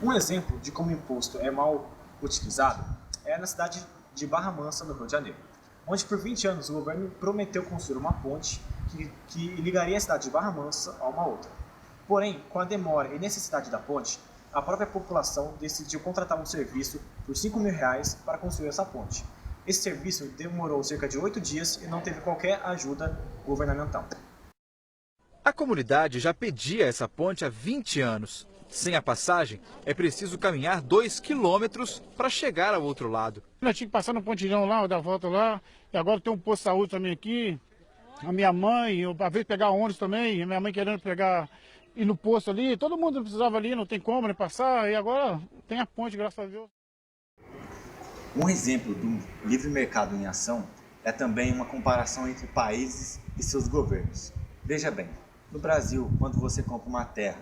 Um exemplo de como o imposto é mal utilizado é na cidade de Barra Mansa, no Rio de Janeiro, onde por 20 anos o governo prometeu construir uma ponte que ligaria a cidade de Barra Mansa a uma outra. Porém, com a demora e necessidade da ponte, a própria população decidiu contratar um serviço por R$ 5.000 para construir essa ponte. Esse serviço demorou cerca de 8 dias e não teve qualquer ajuda governamental. A comunidade já pedia essa ponte há 20 anos. Sem a passagem, é preciso caminhar 2 quilômetros para chegar ao outro lado. Nós tínhamos que passar no pontilhão lá, dar volta lá, e agora tem um posto de saúde também aqui. A minha mãe, às vezes pegar ônibus também, a minha mãe querendo ir no posto ali, todo mundo precisava ali, não tem como nem passar, e agora tem a ponte, graças a Deus. Um exemplo do livre mercado em ação é também uma comparação entre países e seus governos. Veja bem, no Brasil, quando você compra uma terra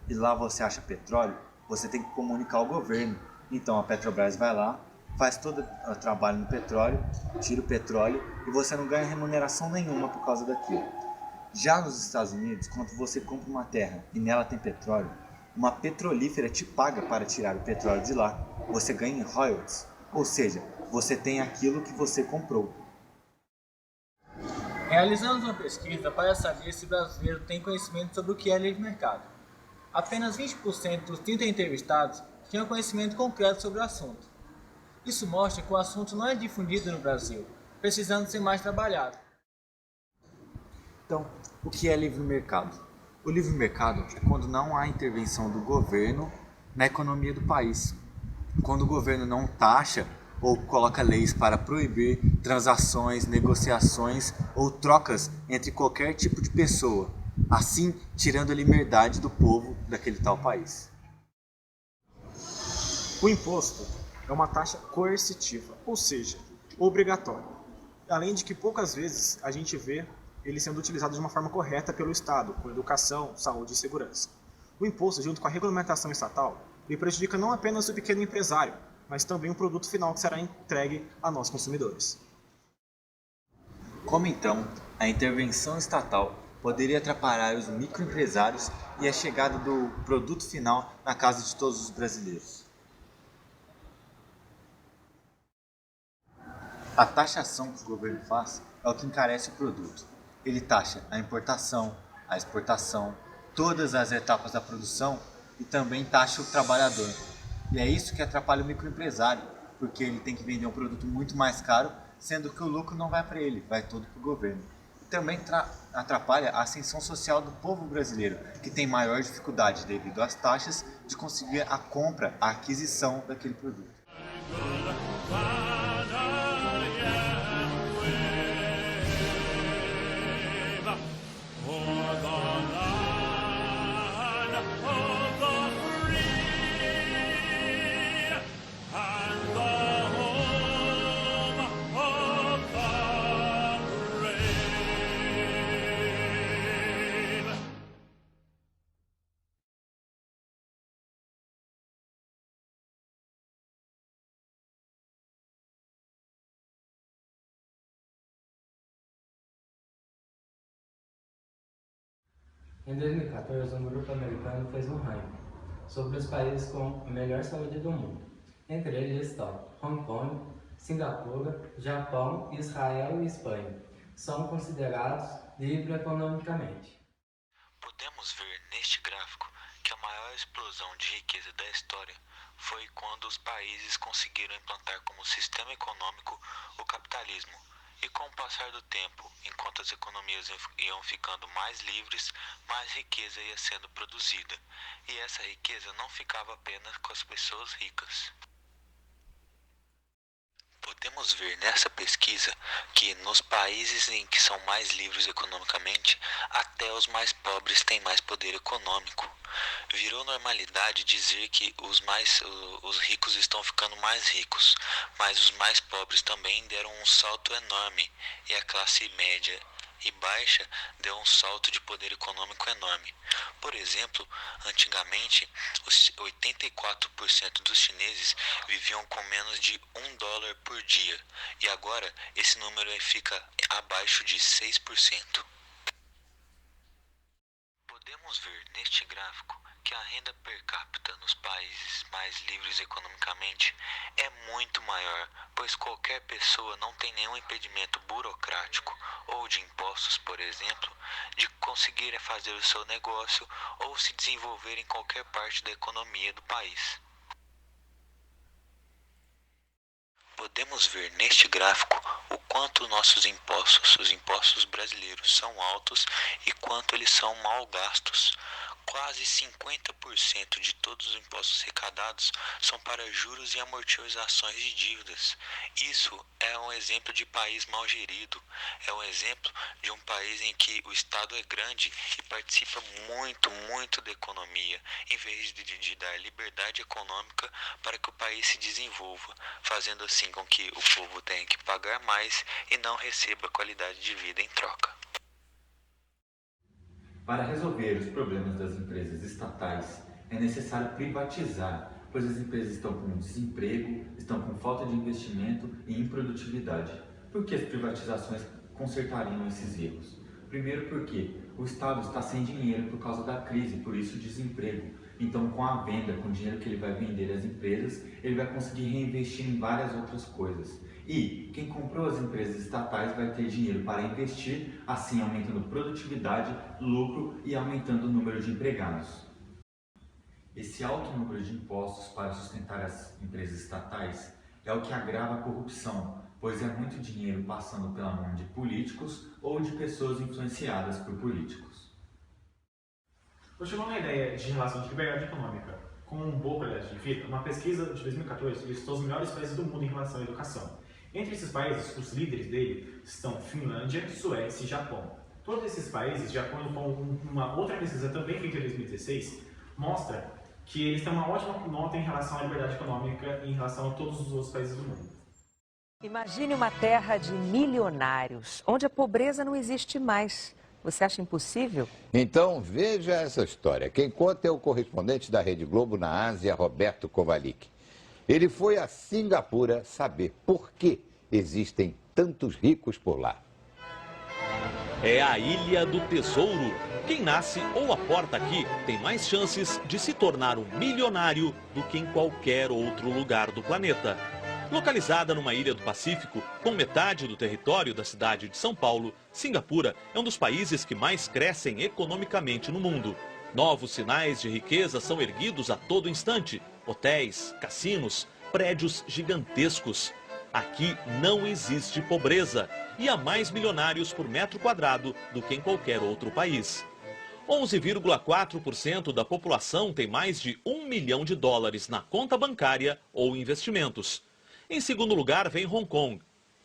e lá você acha petróleo, você tem que comunicar ao governo. Então a Petrobras vai lá, faz todo o trabalho no petróleo, tira o petróleo e você não ganha remuneração nenhuma por causa daquilo. Já nos Estados Unidos, quando você compra uma terra e nela tem petróleo, uma petrolífera te paga para tirar o petróleo de lá. Você ganha em royalties, ou seja, você tem aquilo que você comprou. Realizamos uma pesquisa para saber se o brasileiro tem conhecimento sobre o que é livre mercado. Apenas 20% dos 30 entrevistados tinham conhecimento concreto sobre o assunto. Isso mostra que o assunto não é difundido no Brasil, precisando ser mais trabalhado. Então, o que é livre mercado? O livre mercado é quando não há intervenção do governo na economia do país. Quando o governo não taxa ou coloca leis para proibir transações, negociações ou trocas entre qualquer tipo de pessoa, assim tirando a liberdade do povo daquele tal país. O imposto é uma taxa coercitiva, ou seja, obrigatória, além de que poucas vezes a gente vê ele sendo utilizado de uma forma correta pelo Estado, com educação, saúde e segurança. O imposto, junto com a regulamentação estatal, ele prejudica não apenas o pequeno empresário, mas também o produto final que será entregue a nós consumidores. Como então a intervenção estatal poderia atrapalhar os microempresários e a chegada do produto final na casa de todos os brasileiros? A taxação que o governo faz é o que encarece o produto. Ele taxa a importação, a exportação, todas as etapas da produção e também taxa o trabalhador. E é isso que atrapalha o microempresário, porque ele tem que vender um produto muito mais caro, sendo que o lucro não vai para ele, vai todo para o governo. E também atrapalha a ascensão social do povo brasileiro, que tem maior dificuldade devido às taxas de conseguir a compra, a aquisição daquele produto. Em 2014, um grupo americano fez um ranking sobre os países com a melhor saúde do mundo. Entre eles estão Hong Kong, Singapura, Japão, Israel e Espanha. São considerados livres economicamente. Podemos ver neste gráfico que a maior explosão de riqueza da história foi quando os países conseguiram implantar como sistema econômico o capitalismo. E com o passar do tempo, enquanto as economias iam ficando mais livres, mais riqueza ia sendo produzida. E essa riqueza não ficava apenas com as pessoas ricas. Podemos ver nessa pesquisa que nos países em que são mais livres economicamente, até os mais pobres têm mais poder econômico. Virou normalidade dizer que os ricos estão ficando mais ricos, mas os mais pobres também deram um salto enorme e a classe média e baixa deu um salto de poder econômico enorme. Por exemplo, antigamente, os 84% dos chineses viviam com menos de $1 por dia, e agora esse número fica abaixo de 6%. Podemos ver neste gráfico que a renda per capita nos países mais livres economicamente é muito maior, pois qualquer pessoa não tem nenhum impedimento burocrático ou de impostos, por exemplo, de conseguir fazer o seu negócio ou se desenvolver em qualquer parte da economia do país. Podemos ver neste gráfico o quanto nossos impostos, os impostos brasileiros, são altos e quanto eles são mal gastos. Quase 50% de todos os impostos arrecadados são para juros e amortizações de dívidas. Isso é um exemplo de país mal gerido. É um exemplo de um país em que o Estado é grande e participa muito da economia, em vez de dar liberdade econômica para que o país se desenvolva, fazendo assim com que o povo tenha que pagar mais e não receba qualidade de vida em troca. Para resolver os problemas das empresas estatais, é necessário privatizar, pois as empresas estão com desemprego, estão com falta de investimento e improdutividade. Por que as privatizações consertariam esses erros? Primeiro porque o Estado está sem dinheiro por causa da crise, por isso o desemprego. Então, com a venda, com o dinheiro que ele vai vender às empresas, ele vai conseguir reinvestir em várias outras coisas. E quem comprou as empresas estatais vai ter dinheiro para investir, assim aumentando produtividade, lucro e aumentando o número de empregados. Esse alto número de impostos para sustentar as empresas estatais é o que agrava a corrupção, pois é muito dinheiro passando pela mão de políticos ou de pessoas influenciadas por políticos. Continuando a ideia de relação de liberdade econômica com boa qualidade de vida, uma pesquisa de 2014 listou os melhores países do mundo em relação à educação. Entre esses países, os líderes dele estão Finlândia, Suécia e Japão. Todos esses países, de acordo com uma outra pesquisa também feita em 2016, mostra que eles têm uma ótima nota em relação à liberdade econômica em relação a todos os outros países do mundo. Imagine uma terra de milionários, onde a pobreza não existe mais. Você acha impossível? Então, veja essa história. Quem conta é o correspondente da Rede Globo na Ásia, Roberto Kovalik. Ele foi a Singapura saber por que existem tantos ricos por lá. É a Ilha do Tesouro. Quem nasce ou aporta aqui tem mais chances de se tornar um milionário do que em qualquer outro lugar do planeta. Localizada numa ilha do Pacífico, com metade do território da cidade de São Paulo, Singapura é um dos países que mais crescem economicamente no mundo. Novos sinais de riqueza são erguidos a todo instante. Hotéis, cassinos, prédios gigantescos. Aqui não existe pobreza e há mais milionários por metro quadrado do que em qualquer outro país. 11,4% da população tem mais de $1 milhão na conta bancária ou investimentos. Em segundo lugar vem Hong Kong,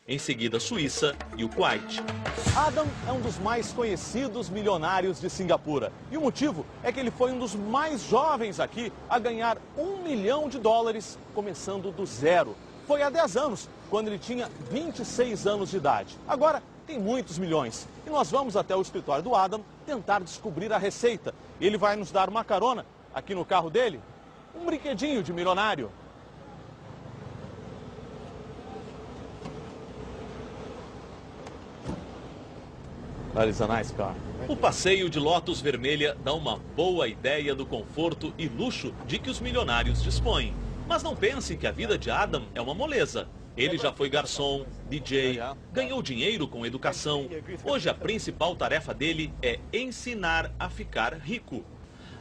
em seguida Suíça e o Kuwait. Adam é um dos mais conhecidos milionários de Singapura. E o motivo é que ele foi um dos mais jovens aqui a ganhar $1 milhão, começando do zero. Foi há 10 anos, quando ele tinha 26 anos de idade. Agora tem muitos milhões. E nós vamos até o escritório do Adam tentar descobrir a receita. Ele vai nos dar uma carona aqui no carro dele, um brinquedinho de milionário. That is a nice car. O passeio de Lotus vermelha dá uma boa ideia do conforto e luxo de que os milionários dispõem. Mas não pense que a vida de Adam é uma moleza. Ele já foi garçom, DJ, ganhou dinheiro com educação. Hoje a principal tarefa dele é ensinar a ficar rico.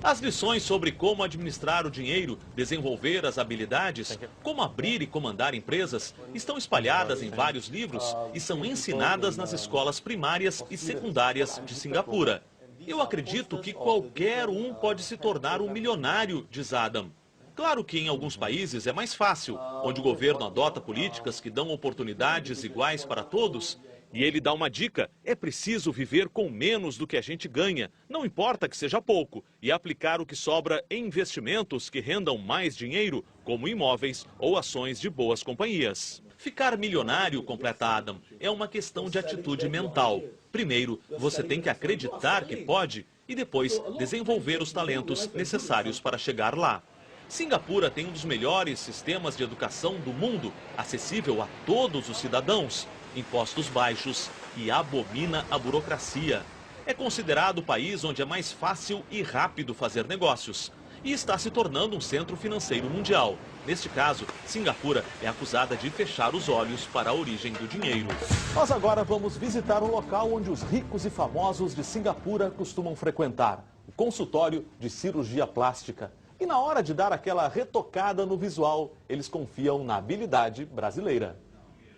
As lições sobre como administrar o dinheiro, desenvolver as habilidades, como abrir e comandar empresas, estão espalhadas em vários livros e são ensinadas nas escolas primárias e secundárias de Singapura. Eu acredito que qualquer um pode se tornar um milionário, diz Adam. Claro que em alguns países é mais fácil, onde o governo adota políticas que dão oportunidades iguais para todos. E ele dá uma dica: é preciso viver com menos do que a gente ganha, não importa que seja pouco, e aplicar o que sobra em investimentos que rendam mais dinheiro, como imóveis ou ações de boas companhias. Ficar milionário, completa Adam, é uma questão de atitude mental. Primeiro, você tem que acreditar que pode e depois desenvolver os talentos necessários para chegar lá. Singapura tem um dos melhores sistemas de educação do mundo, acessível a todos os cidadãos. Impostos baixos e abomina a burocracia. É considerado o país onde é mais fácil e rápido fazer negócios. e está se tornando um centro financeiro mundial. Neste caso, Singapura é acusada de fechar os olhos para a origem do dinheiro. Nós agora vamos visitar um local onde os ricos e famosos de Singapura costumam frequentar, o consultório de cirurgia plástica. E na hora de dar aquela retocada no visual, eles confiam na habilidade brasileira.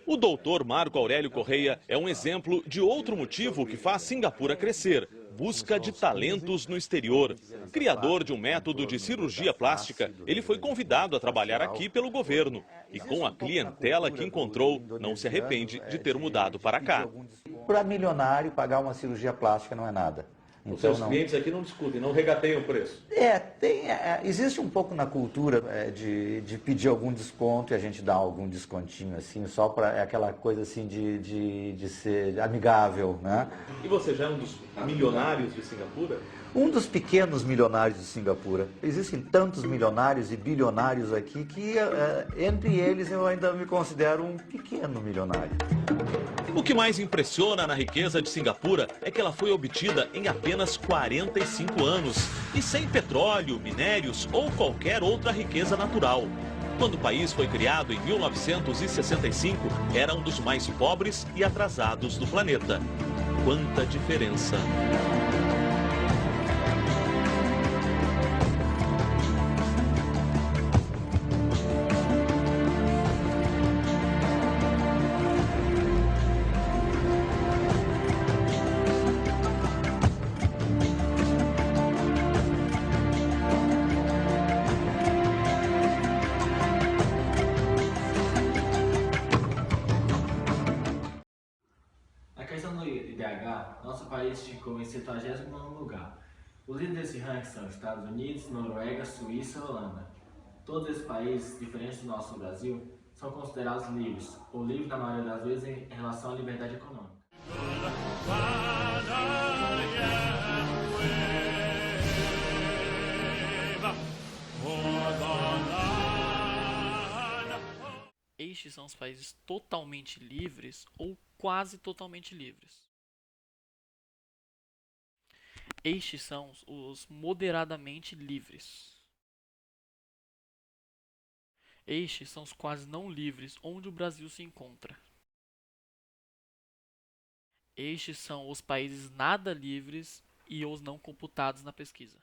O doutor Marco Aurélio Correia é um exemplo de outro motivo que faz Singapura crescer: busca de talentos no exterior. Criador de um método de cirurgia plástica, ele foi convidado a trabalhar aqui pelo governo. E com a clientela que encontrou, não se arrepende de ter mudado para cá. Para milionário, pagar uma cirurgia plástica não é nada. Então, os seus clientes aqui não discutem, não regateiam o preço? Existe um pouco na cultura de pedir algum desconto e a gente dá algum descontinho, assim, só para aquela coisa assim de ser amigável, né? E você já é um dos milionários de Singapura? Um dos pequenos milionários de Singapura. Existem tantos milionários e bilionários aqui que, entre eles, eu ainda me considero um pequeno milionário. O que mais impressiona na riqueza de Singapura é que ela foi obtida em apenas 45 anos e sem petróleo, minérios ou qualquer outra riqueza natural. Quando o país foi criado em 1965, era um dos mais pobres e atrasados do planeta. Quanta diferença! Nosso país ficou em 79º lugar. Os líderes desse ranking são Estados Unidos, Noruega, Suíça e Holanda. Todos esses países, diferentes do nosso Brasil, são considerados livres, ou livres na maioria das vezes em relação à liberdade econômica. Estes são os países totalmente livres ou quase totalmente livres. Estes são os moderadamente livres. Estes são os quase não livres, onde o Brasil se encontra. Estes são os países nada livres e os não computados na pesquisa.